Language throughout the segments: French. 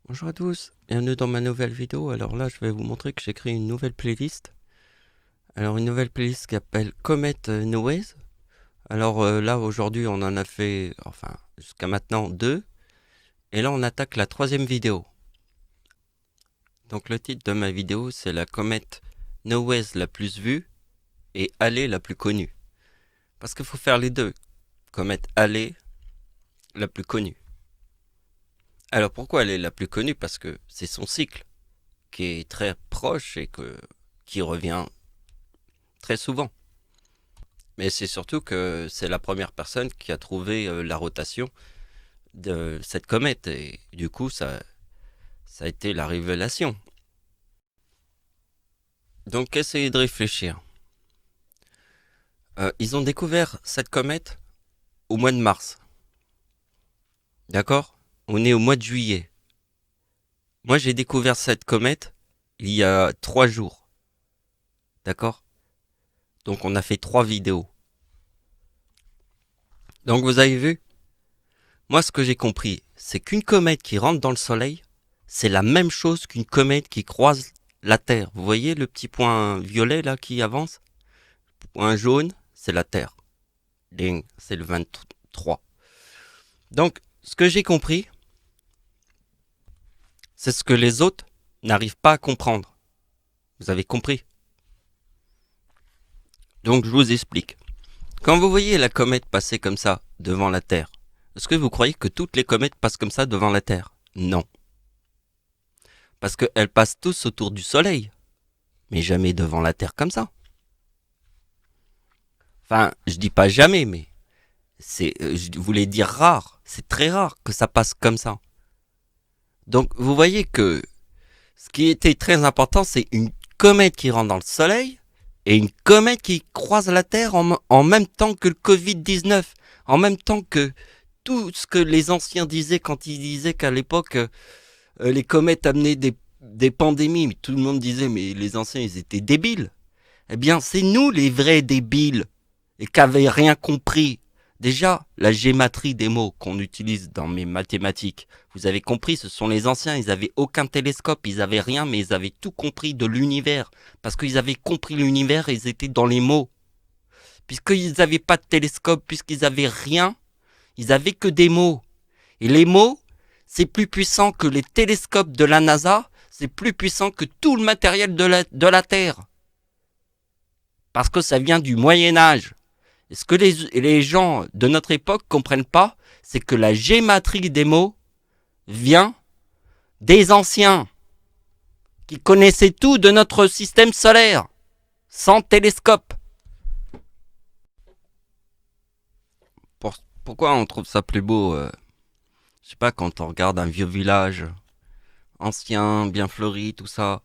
Bonjour à tous, bienvenue dans ma nouvelle vidéo. Alors là, je vais vous montrer que j'ai créé une nouvelle playlist. Alors une nouvelle playlist qui s'appelle Comet Noise. Alors là, aujourd'hui, on en a fait, enfin, jusqu'à maintenant deux. Et là, on attaque la troisième vidéo. Donc le titre de ma vidéo, c'est la comète Noise la plus vue et Halley la plus connue. Parce qu'il faut faire les deux. Comète Halley la plus connue. Alors pourquoi elle est la plus connue? Parce que c'est son cycle qui est très proche et qui revient très souvent. Mais c'est surtout que c'est la première personne qui a trouvé la rotation de cette comète. Et du coup, ça a été la révélation. Donc, essayez de réfléchir. Ils ont découvert cette comète au mois de mars. D'accord? On est au mois de juillet. Moi, j'ai découvert cette comète il y a 3 jours. D'accord? Donc, on a fait 3 vidéos. Donc, vous avez vu? Moi, ce que j'ai compris, c'est qu'une comète qui rentre dans le Soleil, c'est la même chose qu'une comète qui croise la Terre. Vous voyez le petit point violet là qui avance? Le point jaune, c'est la Terre. Ding, c'est le 23. Donc, ce que j'ai compris, c'est ce que les autres n'arrivent pas à comprendre. Vous avez compris? Donc, je vous explique. Quand vous voyez la comète passer comme ça devant la Terre, est-ce que vous croyez que toutes les comètes passent comme ça devant la Terre? Non. Parce qu'elles passent tous autour du Soleil, mais jamais devant la Terre comme ça. Enfin, je dis pas jamais, mais je voulais dire rare. C'est très rare que ça passe comme ça. Donc, vous voyez que ce qui était très important, c'est une comète qui rentre dans le Soleil et une comète qui croise la Terre en même temps que le Covid-19, en même temps que tout ce que les anciens disaient quand ils disaient qu'à l'époque, les comètes amenaient des pandémies. Mais tout le monde disait, mais les anciens, ils étaient débiles. Eh bien, c'est nous les vrais débiles et qui n'avaient rien compris. Déjà, la gématrie des mots qu'on utilise dans mes mathématiques, vous avez compris, ce sont les anciens, ils n'avaient aucun télescope, ils n'avaient rien, mais ils avaient tout compris de l'univers. Parce qu'ils avaient compris l'univers, ils étaient dans les mots. Puisqu'ils n'avaient pas de télescope, puisqu'ils n'avaient rien, ils avaient que des mots. Et les mots, c'est plus puissant que les télescopes de la NASA, c'est plus puissant que tout le matériel de la Terre. Parce que ça vient du Moyen Âge. Et ce que les gens de notre époque comprennent pas, c'est que la gématrie des mots vient des anciens, qui connaissaient tout de notre système solaire, sans télescope. Pourquoi on trouve ça plus beau je sais pas, quand on regarde un vieux village ancien, bien fleuri, tout ça,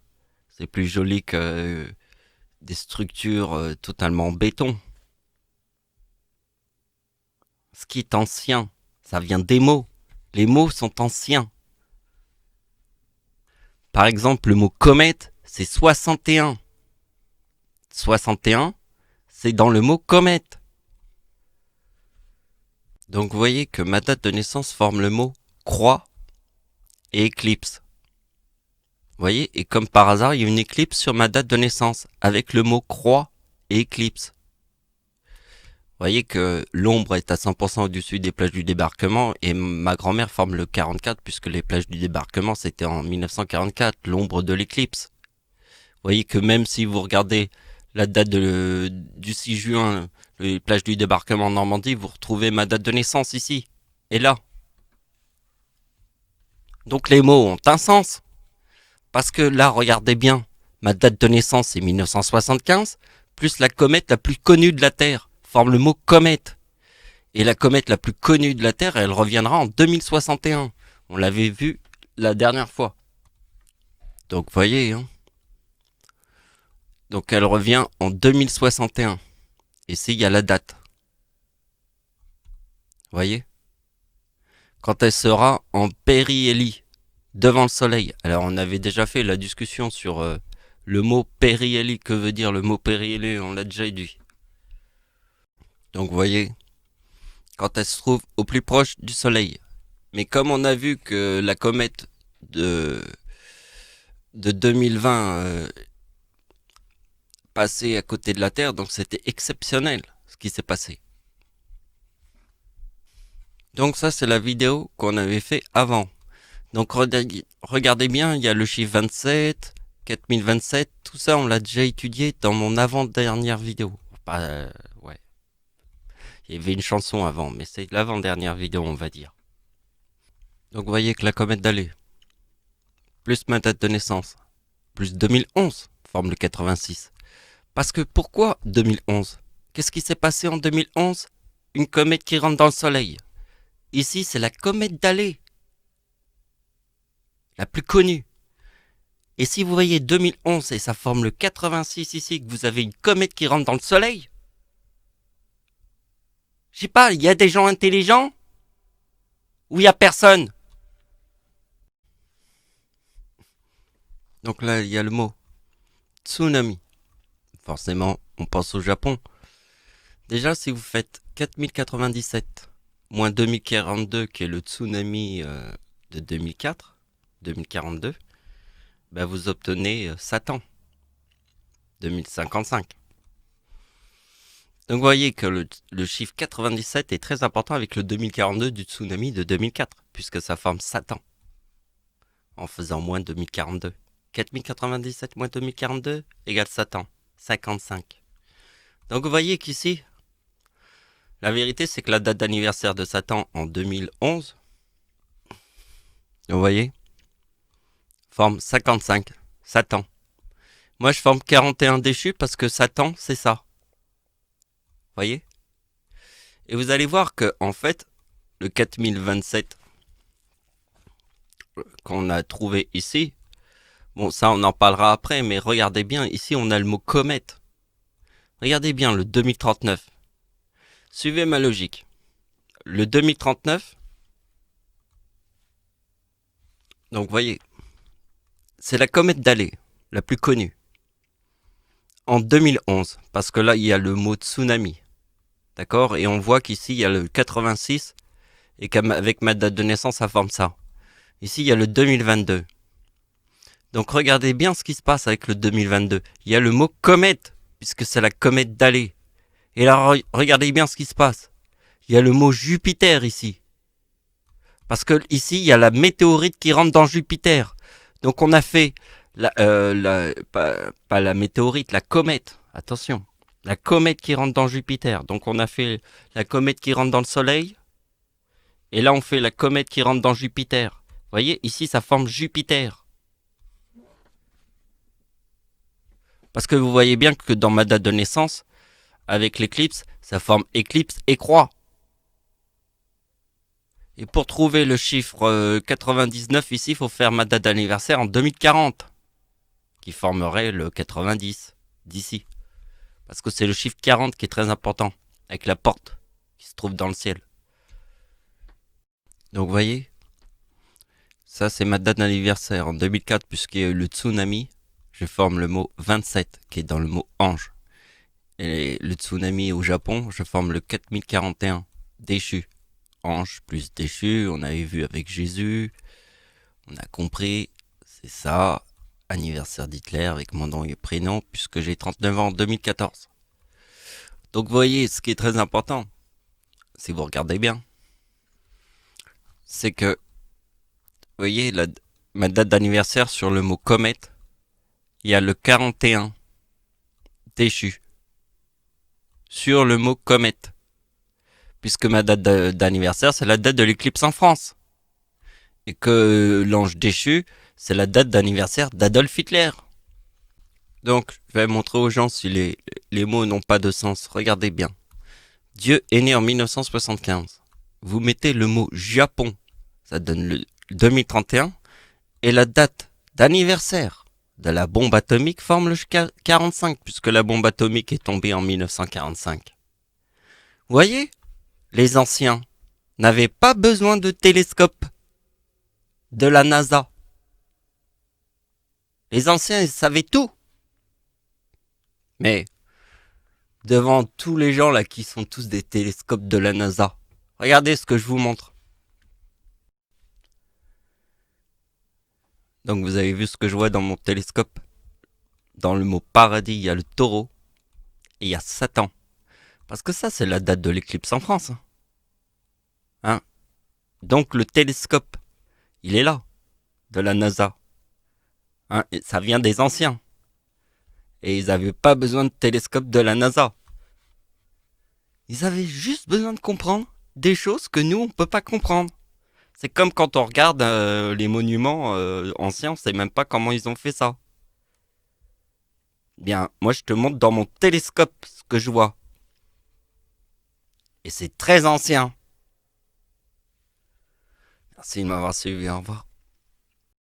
c'est plus joli que des structures totalement en béton. Ce qui est ancien, ça vient des mots. Les mots sont anciens. Par exemple, le mot comète, c'est 61. 61, c'est dans le mot comète. Donc vous voyez que ma date de naissance forme le mot croix et éclipse. Vous voyez, et comme par hasard, il y a une éclipse sur ma date de naissance avec le mot croix et éclipse. Vous voyez que l'ombre est à 100% au-dessus des plages du débarquement et ma grand-mère forme le 44 puisque les plages du débarquement c'était en 1944, l'ombre de l'éclipse. Vous voyez que même si vous regardez la date du 6 juin, les plages du débarquement en Normandie, vous retrouvez ma date de naissance ici et là. Donc les mots ont un sens. Parce que là, regardez bien, ma date de naissance est 1975, plus la comète la plus connue de la Terre, forme le mot comète. Et la comète la plus connue de la Terre, elle reviendra en 2061. On l'avait vu la dernière fois. Donc, voyez, hein. Donc, elle revient en 2061. Et c'est, il y a la date. Voyez? Quand elle sera en périhélie, devant le soleil. Alors, on avait déjà fait la discussion sur le mot périhélie. Que veut dire le mot périhélie? On l'a déjà dit. Donc, voyez, quand elle se trouve au plus proche du soleil. Mais comme on a vu que la comète de, de 2020 passé à côté de la Terre, donc c'était exceptionnel ce qui s'est passé. Donc ça, c'est la vidéo qu'on avait fait avant. Donc regardez bien, il y a le chiffre 27, 4027, tout ça on l'a déjà étudié dans mon avant-dernière vidéo. Ouais. Il y avait une chanson avant, mais c'est l'avant-dernière vidéo on va dire. Donc vous voyez que la comète d'Halley, plus ma date de naissance, plus 2011, forme le 86. Parce que pourquoi 2011 ? Qu'est-ce qui s'est passé en 2011 ? Une comète qui rentre dans le soleil. Ici c'est la comète d'Halley, la plus connue. Et si vous voyez 2011 et ça forme le 86 ici, que vous avez une comète qui rentre dans le soleil, je sais pas, il y a des gens intelligents ou il y a personne. Donc là, il y a le mot tsunami. Forcément, on pense au Japon. Déjà, si vous faites 4097 moins 2042, qui est le tsunami de 2004, 2042, ben vous obtenez Satan, 2055. Donc vous voyez que le chiffre 97 est très important avec le 2042 du tsunami de 2004, puisque ça forme Satan, en faisant moins 2042. 4097 moins 2042 égale Satan, 55. Donc vous voyez qu'ici, la vérité c'est que la date d'anniversaire de Satan en 2011, vous voyez, forme 55, Satan. Moi je forme 41 déchu parce que Satan c'est ça. Vous voyez ? Et vous allez voir que en fait, le 4027 qu'on a trouvé ici, bon ça on en parlera après, mais regardez bien, ici on a le mot comète. Regardez bien le 2039. Suivez ma logique. Le 2039, donc voyez, c'est la comète d'Halley, la plus connue. En 2011, parce que là il y a le mot tsunami. D'accord ? Et on voit qu'ici il y a le 86 et qu'avec ma date de naissance ça forme ça. Ici il y a le 2022. Donc regardez bien ce qui se passe avec le 2022. Il y a le mot comète, puisque c'est la comète d'Halley. Et là regardez bien ce qui se passe. Il y a le mot Jupiter ici. Parce que ici il y a la météorite qui rentre dans Jupiter. Donc on a fait pas la météorite, la comète. Attention. La comète qui rentre dans Jupiter. Donc on a fait la comète qui rentre dans le Soleil. Et là on fait la comète qui rentre dans Jupiter. Vous voyez, ici ça forme Jupiter. Parce que vous voyez bien que dans ma date de naissance, avec l'éclipse, ça forme éclipse et croix. Et pour trouver le chiffre 99 ici, il faut faire ma date d'anniversaire en 2040, qui formerait le 90 d'ici. Parce que c'est le chiffre 40 qui est très important, avec la porte qui se trouve dans le ciel. Donc vous voyez, ça c'est ma date d'anniversaire en 2004, puisqu'il y a eu le tsunami, je forme le mot 27, qui est dans le mot ange. Et le tsunami au Japon, je forme le 4041, déchu. Ange plus déchu, on avait vu avec Jésus, on a compris, c'est ça, anniversaire d'Hitler avec mon nom et prénom, puisque j'ai 39 ans en 2014. Donc vous voyez, ce qui est très important, si vous regardez bien, c'est que, vous voyez, ma date d'anniversaire sur le mot comète, il y a le 41 déchu sur le mot comète. Puisque ma date d'anniversaire, c'est la date de l'éclipse en France. Et que l'ange déchu, c'est la date d'anniversaire d'Adolf Hitler. Donc, je vais montrer aux gens si les mots n'ont pas de sens. Regardez bien. Dieu est né en 1975. Vous mettez le mot Japon, ça donne le 2031, et la date d'anniversaire de la bombe atomique forme le 45, puisque la bombe atomique est tombée en 1945. Vous voyez ? Les anciens n'avaient pas besoin de télescope de la NASA. Les anciens, ils savaient tout. Mais devant tous les gens là qui sont tous des télescopes de la NASA, regardez ce que je vous montre. Donc vous avez vu ce que je vois dans mon télescope. Dans le mot paradis, il y a le taureau et il y a Satan. Parce que ça, c'est la date de l'éclipse en France. Hein. Donc le télescope, il est là, de la NASA. Hein. Et ça vient des anciens. Et ils n'avaient pas besoin de télescope de la NASA. Ils avaient juste besoin de comprendre des choses que nous, on ne peut pas comprendre. C'est comme quand on regarde les monuments anciens, on ne sait même pas comment ils ont fait ça. Bien, moi je te montre dans mon télescope ce que je vois. Et c'est très ancien. Merci de m'avoir suivi, au revoir.